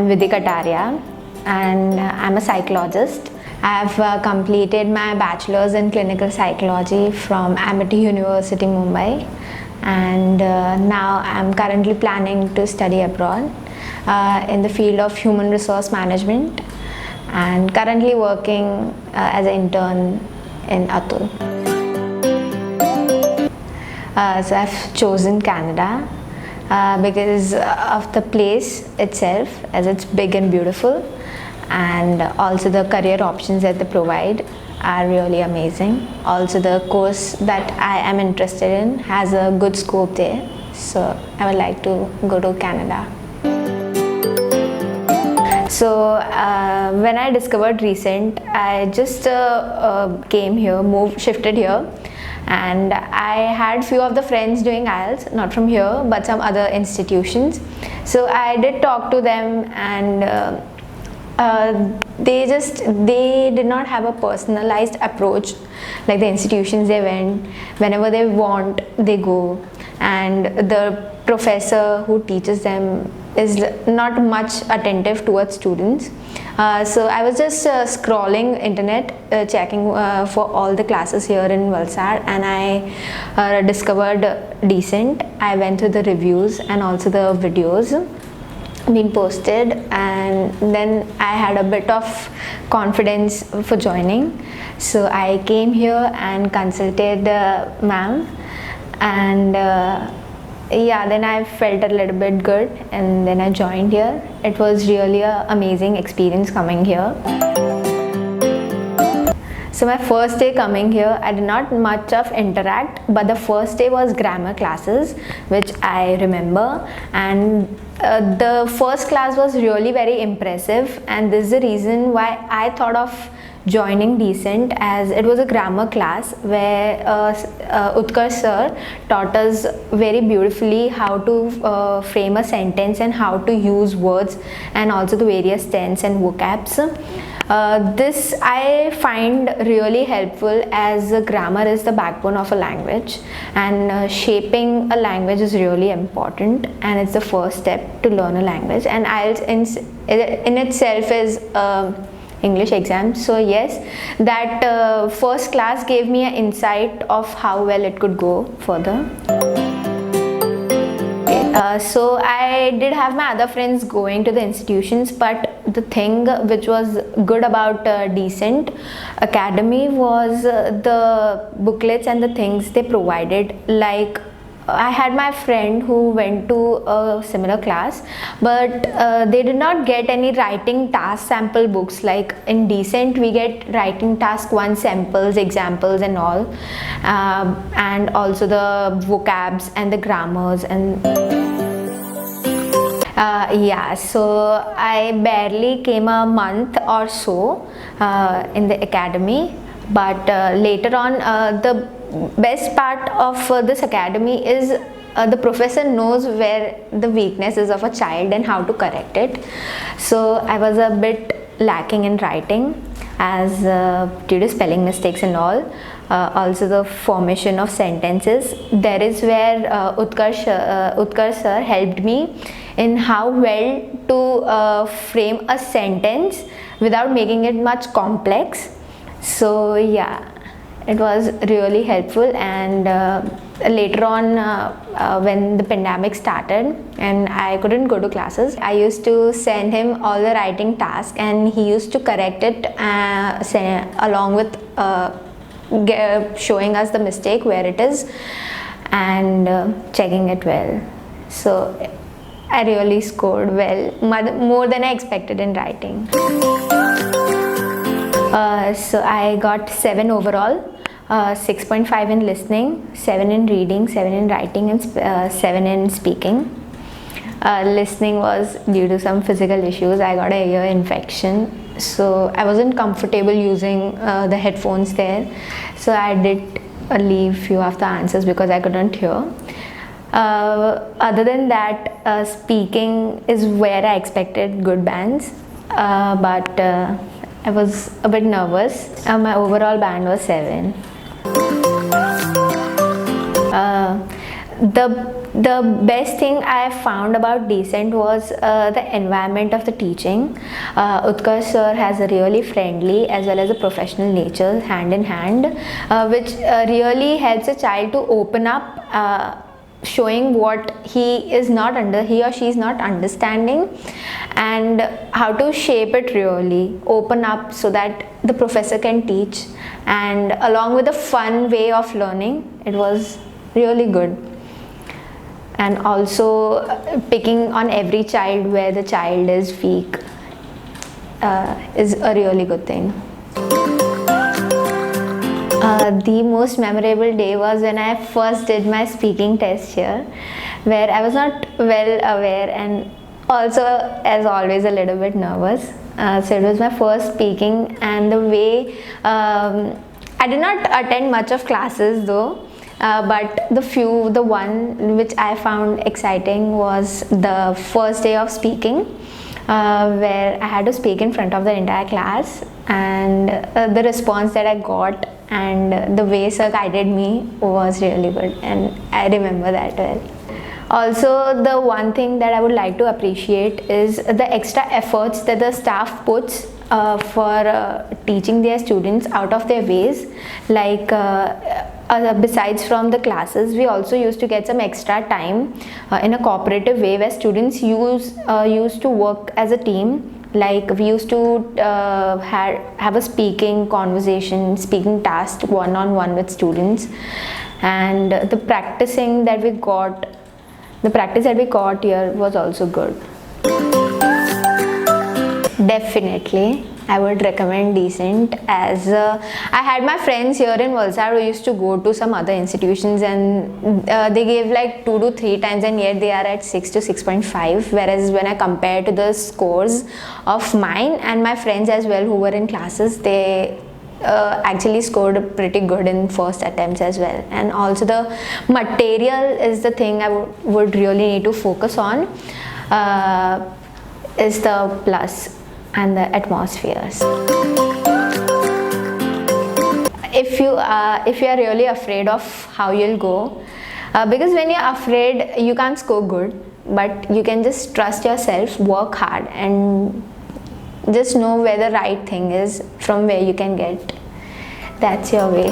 I'm Vidhi Kataria and I'm a psychologist. I've completed my bachelor's in clinical psychology from Amity University, Mumbai, and now I'm currently planning to study abroad in the field of human resource management and currently working as an intern in Atul. So I've chosen Canada because of the place itself, as it's big and beautiful, and also the career options that they provide are really amazing. Also the course that I am interested in has a good scope there, so I would like to go to Canada. So when I discovered Recent, I just came here, shifted here, and I had few of the friends doing IELTS, not from here but some other institutions. So I did talk to them, and they did not have a personalized approach like the institutions they went. Whenever they want, they go, and the professor who teaches them is not much attentive towards students. So I was just scrolling internet, checking for all the classes here in Valsad, and I discovered Decent. I went through the reviews and also the videos being posted, and then I had a bit of confidence for joining. So I came here and consulted ma'am, and yeah, then I felt a little bit good, and then I joined here. It was really an amazing experience coming here. So my first day coming here, I did not much of interact, but the first day was grammar classes, which I remember, and the first class was really very impressive, and this is the reason why I thought of joining Decent, as it was a grammar class where Utkarsh sir taught us very beautifully how to frame a sentence and how to use words and also the various tense and vocabs. This I find really helpful, as grammar is the backbone of a language, and shaping a language is really important, and it's the first step to learn a language, and IELTS in itself is English exam. So yes, that first class gave me an insight of how well it could go further. So I did have my other friends going to the institutions, but the thing which was good about Decent Academy was the booklets and the things they provided. Like, I had my friend who went to a similar class, but they did not get any writing task sample books. Like in Decent, we get writing task 1 samples, examples and all, and also the vocabs and the grammars and yeah, so I barely came a month or so in the academy, but later on the best part of this academy is the professor knows where the weakness is of a child and how to correct it. So I was a bit lacking in writing, as due to spelling mistakes and all. Also the formation of sentences, there is where Utkarsh sir helped me in how well to frame a sentence without making it much complex. So yeah, it was really helpful. And later on, when the pandemic started and I couldn't go to classes, I used to send him all the writing tasks, and he used to correct it along with showing us the mistake where it is and checking it well. So I really scored well, more than I expected in writing. So I got 7 overall, 6.5 in listening, 7 in reading, 7 in writing, and 7 in speaking. Listening was due to some physical issues. I got an ear infection, so I wasn't comfortable using the headphones there. So I did leave few of the answers because I couldn't hear. Other than that, speaking is where I expected good bands, but I was a bit nervous. My overall band was 7. The best thing I found about Decent was the environment of the teaching. Utkarsh sir has a really friendly as well as a professional nature, hand in hand, which really helps a child to open up, showing what he or she is not understanding, and how to shape it, really open up so that the professor can teach, and along with a fun way of learning. It was really good. And also picking on every child where the child is weak is a really good thing. The most memorable day was when I first did my speaking test here, where I was not well aware and also, as always, a little bit nervous. So it was my first speaking, and the way I did not attend much of classes though. But the one which I found exciting was the first day of speaking, where I had to speak in front of the entire class, and the response that I got and the way sir guided me was really good, and I remember that well. Also, the one thing that I would like to appreciate is the extra efforts that the staff puts for teaching their students out of their ways. Like besides from the classes, we also used to get some extra time in a cooperative way, where students used to work as a team. Like we used to have a speaking task one-on-one with students, and the practice that we got here was also good. Definitely, I would recommend Decent, as I had my friends here in Valsad who used to go to some other institutions, and they gave like 2 to 3 times, and yet they are at 6 to 6.5, whereas when I compare to the scores of mine and my friends as well who were in classes, they actually scored pretty good in first attempts as well. And also the material is the thing I would really need to focus on, is the plus, and the atmospheres. If you are really afraid of how you'll go, because when you're afraid you can't score good, but you can just trust yourself, work hard, and just know where the right thing is, from where you can get. That's your way.